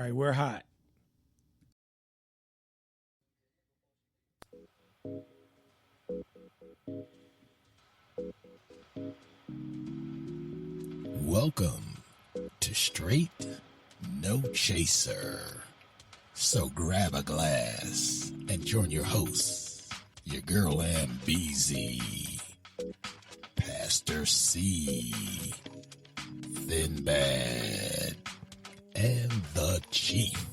right, we're hot. Welcome to Straight No Chaser. So grab a glass and join your hosts, your girl MBZ, Pastor C, Thin Bad, and the Chief.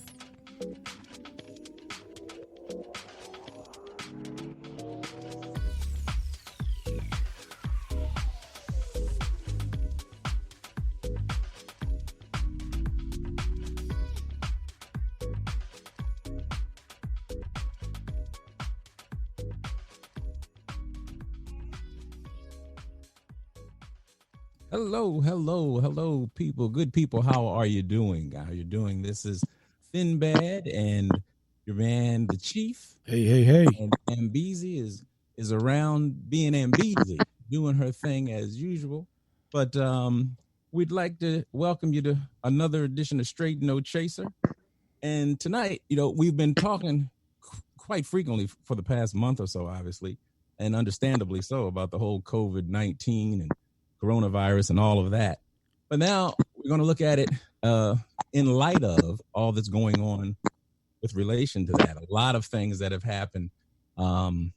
Hello, people. Good people. How are you doing? This is Thin Bad and your man, the Chief. Hey. And Ambeezy is around being Ambeezy, doing her thing as usual. But we'd like to welcome you to another edition of Straight No Chaser. And tonight, we've been talking quite frequently for the past month or so, obviously, and understandably so, about the whole COVID-19 and coronavirus and all of that. But now we're going to look at it in light of all that's going on with relation to that. A lot of things that have happened over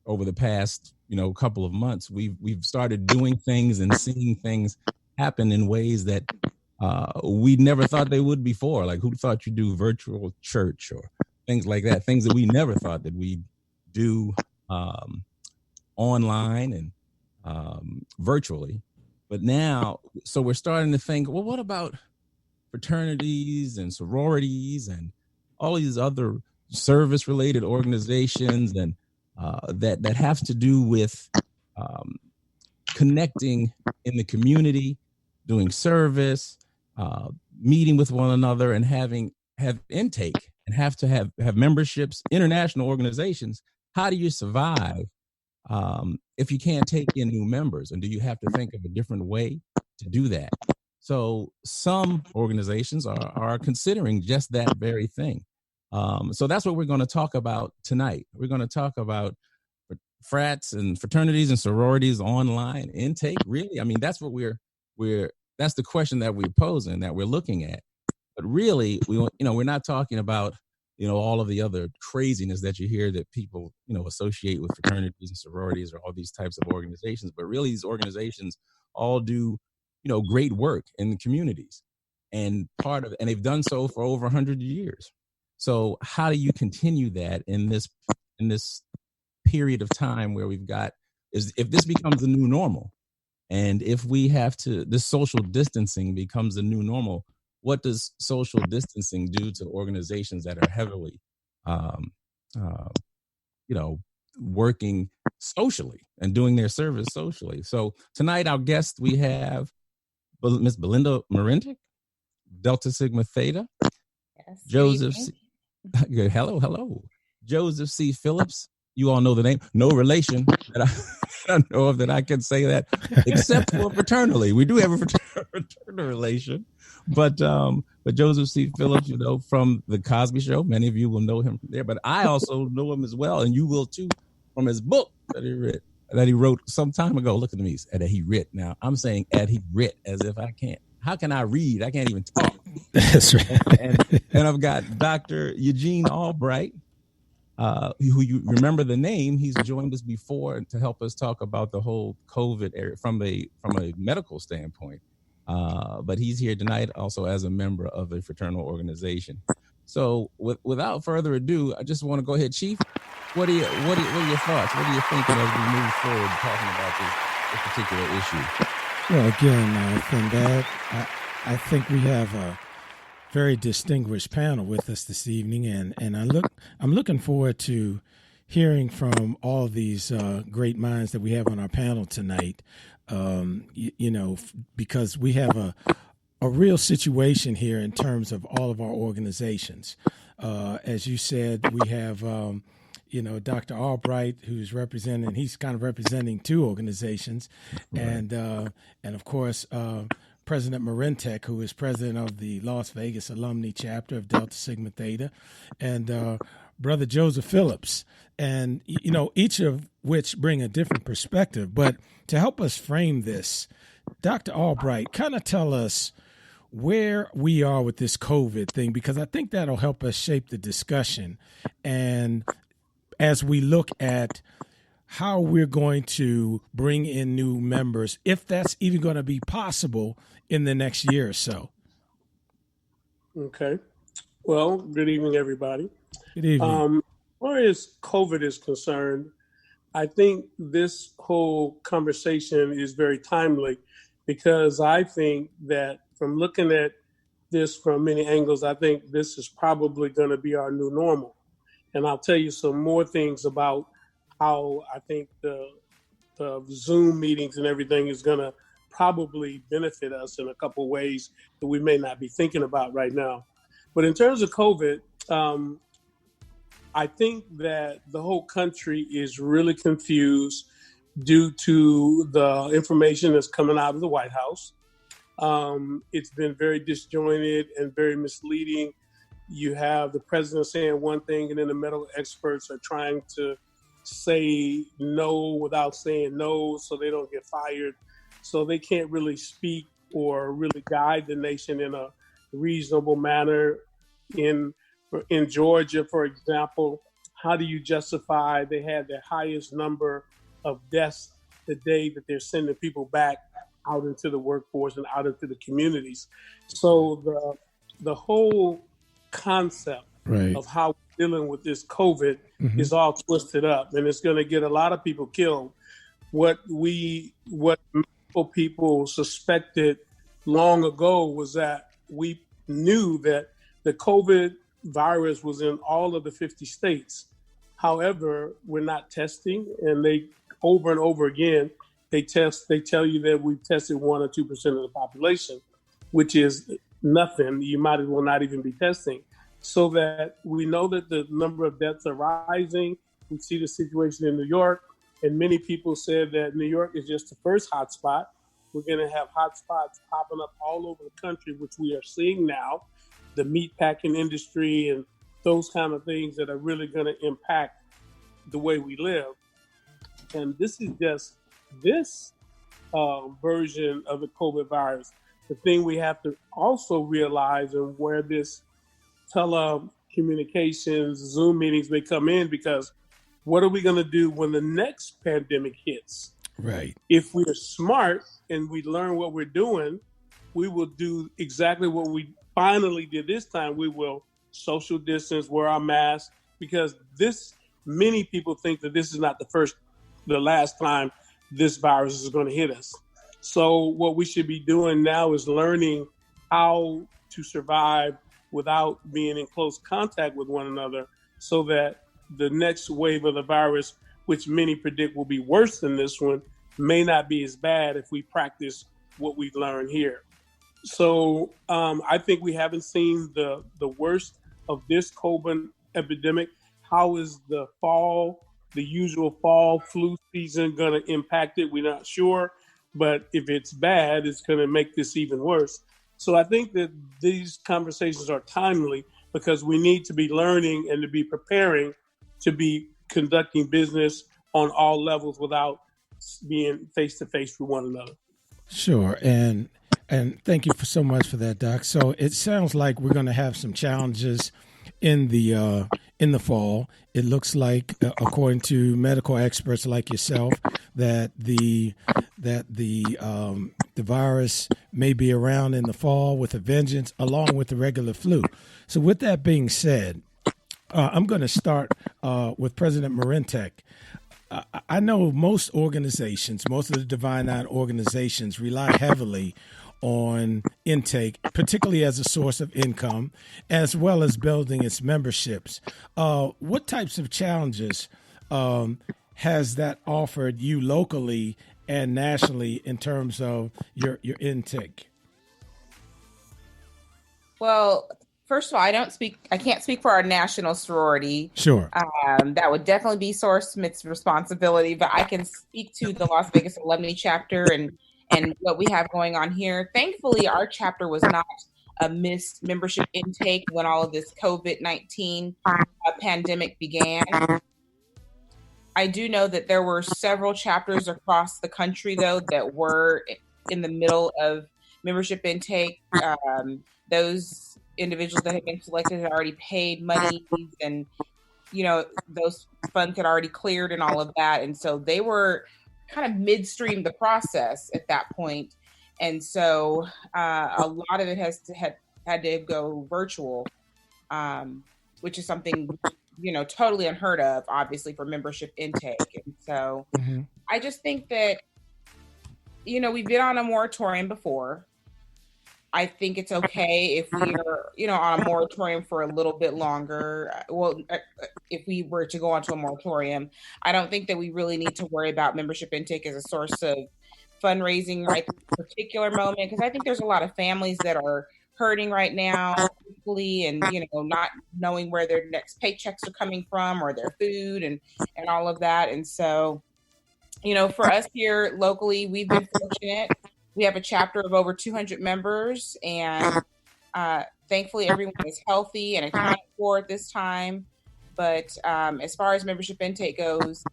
the past, couple of months. We've started doing things and seeing things happen in ways that we never thought they would before. Like, who thought you'd do virtual church or things like that? Things that we never thought that we'd do online and virtually. But now, so we're starting to think, well, what about fraternities and sororities and all these other service-related organizations and that have to do with connecting in the community, doing service, meeting with one another, and have intake and have to have memberships, international organizations. How do you survive if you can't take in new members? And do you have to think of a different way to do that? So some organizations are considering just that very thing. So that's what we're going to talk about tonight. We're going to talk about frats and fraternities and sororities online intake. Really? I mean, that's what that's the question that we're posing, that we're looking at. But really, we're not talking about all of the other craziness that you hear that people, associate with fraternities and sororities or all these types of organizations. But really, these organizations all do, great work in the communities, and they've done so for over 100 years. So how do you continue that in this period of time where if this becomes the new normal, and if this social distancing becomes the new normal, what does social distancing do to organizations that are heavily, working socially and doing their service socially? So tonight, our guest, we have Miss Belinda Marintic, Delta Sigma Theta. Yes. Joseph C. Hello. Joseph C. Phillips. You all know the name. No relation that I don't know of that I can say that, except for fraternally. We do have a fraternal relation. But Joseph C. Phillips, from the Cosby Show, many of you will know him from there. But I also know him as well, and you will too, from his book that he wrote some time ago. Look at me, that he writ. Now I'm saying that he writ as if I can't. How can I read? I can't even talk. That's right. And I've got Dr. Eugene Albright, who you remember the name. He's joined us before to help us talk about the whole COVID area from a medical standpoint. But he's here tonight also as a member of a fraternal organization. So without further ado, I just want to go ahead, Chief. What are your thoughts? What are you thinking as we move forward talking about this particular issue? Well, again, Thin Bad, I think we have a very distinguished panel with us this evening, and I'm looking forward to hearing from all these great minds that we have on our panel tonight. Because we have a real situation here in terms of all of our organizations. As you said, we have, Dr. Albright, who's he's kind of representing two organizations. Right. And of course, President Marintek, who is president of the Las Vegas alumni chapter of Delta Sigma Theta, and Brother Joseph Phillips, and each of which bring a different perspective. But to help us frame this, Dr. Albright, kind of tell us where we are with this COVID thing, because I think that'll help us shape the discussion. And as we look at how we're going to bring in new members, if that's even going to be possible in the next year or so. Okay. Well, good evening, everybody. Good evening. As far as COVID is concerned, I think this whole conversation is very timely, because I think that from looking at this from many angles, I think this is probably going to be our new normal. And I'll tell you some more things about how I think the Zoom meetings and everything is going to probably benefit us in a couple ways that we may not be thinking about right now. But in terms of COVID, I think that the whole country is really confused due to the information that's coming out of the White House. It's been very disjointed and very misleading. You have the president saying one thing, and then the medical experts are trying to say no without saying no, so they don't get fired. So they can't really speak or really guide the nation in a reasonable manner. In Georgia, for example, how do you justify they had the highest number of deaths the day that they're sending people back out into the workforce and out into the communities? So the whole concept of how we're dealing with this COVID is all twisted up, and it's going to get a lot of people killed. What medical people suspected long ago was that we knew that the COVID virus was in all of the 50 states. However, we're not testing, and they over and over again, they tell you that we've tested 1 or 2% of the population, which is nothing. You might as well not even be testing. So that we know that the number of deaths are rising. We see the situation in New York, and many people said that New York is just the first hotspot. We're going to have hotspots popping up all over the country, which we are seeing now. The meatpacking industry and those kind of things that are really going to impact the way we live. And this is just this version of the COVID virus. The thing we have to also realize, and where this telecommunications, Zoom meetings may come in, because what are we going to do when the next pandemic hits? Right. If we're smart and we learn what we're doing, we will do exactly what we finally did this time. We will social distance, wear our masks, because many people think that this is not the last time this virus is going to hit us. So what we should be doing now is learning how to survive without being in close contact with one another, so that the next wave of the virus, which many predict will be worse than this one, may not be as bad if we practice what we've learned here. So I think we haven't seen the worst of this COVID epidemic. How is the usual fall flu season going to impact it? We're not sure. But if it's bad, it's going to make this even worse. So I think that these conversations are timely, because we need to be learning and to be preparing to be conducting business on all levels without being face to face with one another. Sure. And thank you so much for that, Doc. So it sounds like we're going to have some challenges in the fall. It looks like, according to medical experts like yourself, that the virus may be around in the fall with a vengeance, along with the regular flu. So with that being said, I'm going to start with President Marintek. I know most organizations, most of the Divine Nine organizations, rely heavily on intake, particularly as a source of income, as well as building its memberships. What types of challenges has that offered you locally and nationally in terms of your intake? Well, first of all, I can't speak for our national sorority. Sure. That would definitely be Source Smith's responsibility, but I can speak to the Las Vegas alumni chapter and and what we have going on here. Thankfully, our chapter was not a missed membership intake when all of this COVID-19 pandemic began. I do know that there were several chapters across the country, though, that were in the middle of membership intake. Those individuals that had been selected had already paid money, and those funds had already cleared and all of that, and so they were kind of midstream the process at that point. And so a lot of it had to go virtual, which is something totally unheard of, obviously, for membership intake. And so I just think that we've been on a moratorium before. I think it's okay if we are, on a moratorium for a little bit longer. Well, if we were to go onto a moratorium, I don't think that we really need to worry about membership intake as a source of fundraising right at this particular moment, because I think there's a lot of families that are hurting right now, and not knowing where their next paychecks are coming from or their food and all of that. And so, for us here locally, we've been fortunate. We have a chapter of over 200 members, and thankfully everyone is healthy and accounted for at this time. But as far as membership intake goes,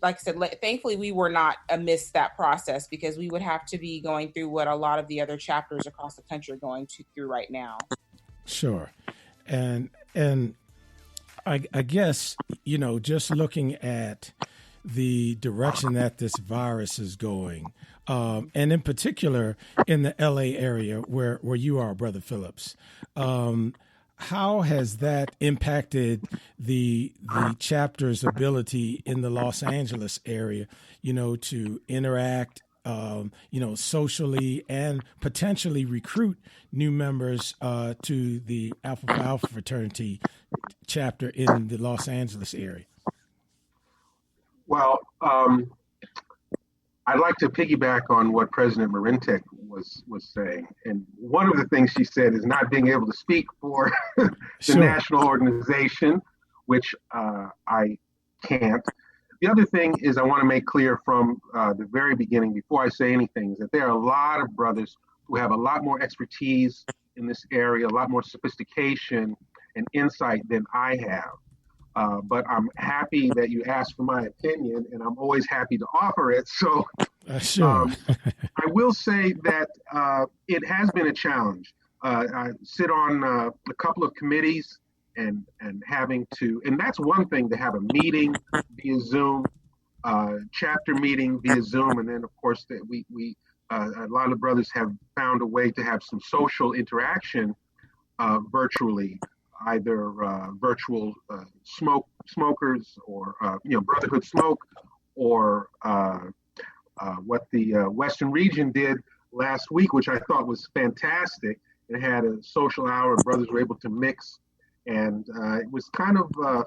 like I said, thankfully we were not amidst that process, because we would have to be going through what a lot of the other chapters across the country are going through right now. Sure. And I guess, just looking at the direction that this virus is going, and in particular in the LA area where you are, Brother Phillips, how has that impacted the chapter's ability in the Los Angeles area, to interact, socially, and potentially recruit new members to the Alpha Phi Alpha fraternity chapter in the Los Angeles area? Well, I'd like to piggyback on what President Marintek was saying. And one of the things she said is not being able to speak for the Sure. national organization, which I can't. The other thing is I want to make clear from the very beginning, before I say anything, is that there are a lot of brothers who have a lot more expertise in this area, a lot more sophistication and insight than I have. But I'm happy that you asked for my opinion, and I'm always happy to offer it. So Sure. I will say that it has been a challenge. I sit on a couple of committees and having to, and that's one thing, to have a meeting via Zoom, chapter meeting via Zoom, and then of course that we a lot of brothers have found a way to have some social interaction virtually, either virtual smokers or Brotherhood Smoke, or what the Western region did last week, which I thought was fantastic. It had a social hour, brothers were able to mix, and it was kind of a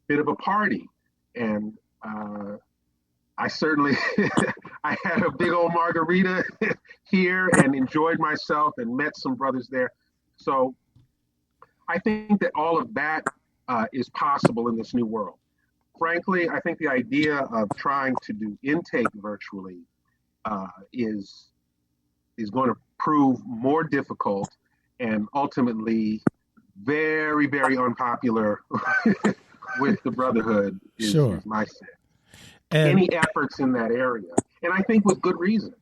bit of a party. And I certainly, I had a big old margarita here and enjoyed myself and met some brothers there. So I think that all of that is possible in this new world. Frankly, I think the idea of trying to do intake virtually is going to prove more difficult and ultimately very, very unpopular with the Brotherhood, is my sense. And any efforts in that area, and I think with good reason.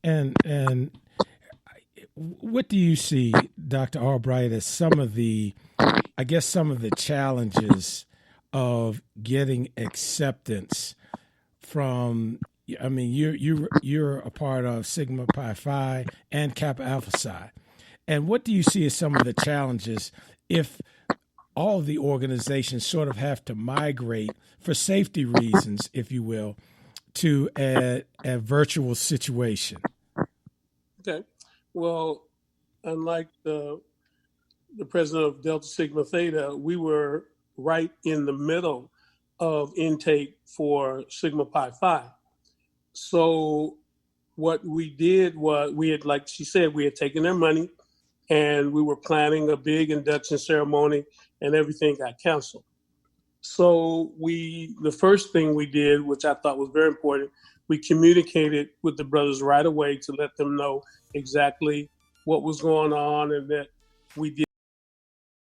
And what do you see, Dr. Albright, as some of the challenges of getting acceptance from? I mean, you're a part of Sigma Pi Phi and Kappa Alpha Psi, and what do you see as some of the challenges if all of the organizations sort of have to migrate for safety reasons, if you will, to a virtual situation? Okay. Well, unlike the president of Delta Sigma Theta, we were right in the middle of intake for Sigma Pi Phi. So what we did was we had, like she said, we had taken their money and we were planning a big induction ceremony, and everything got canceled. So the first thing we did, which I thought was very important, we communicated with the brothers right away to let them know exactly what was going on and that we did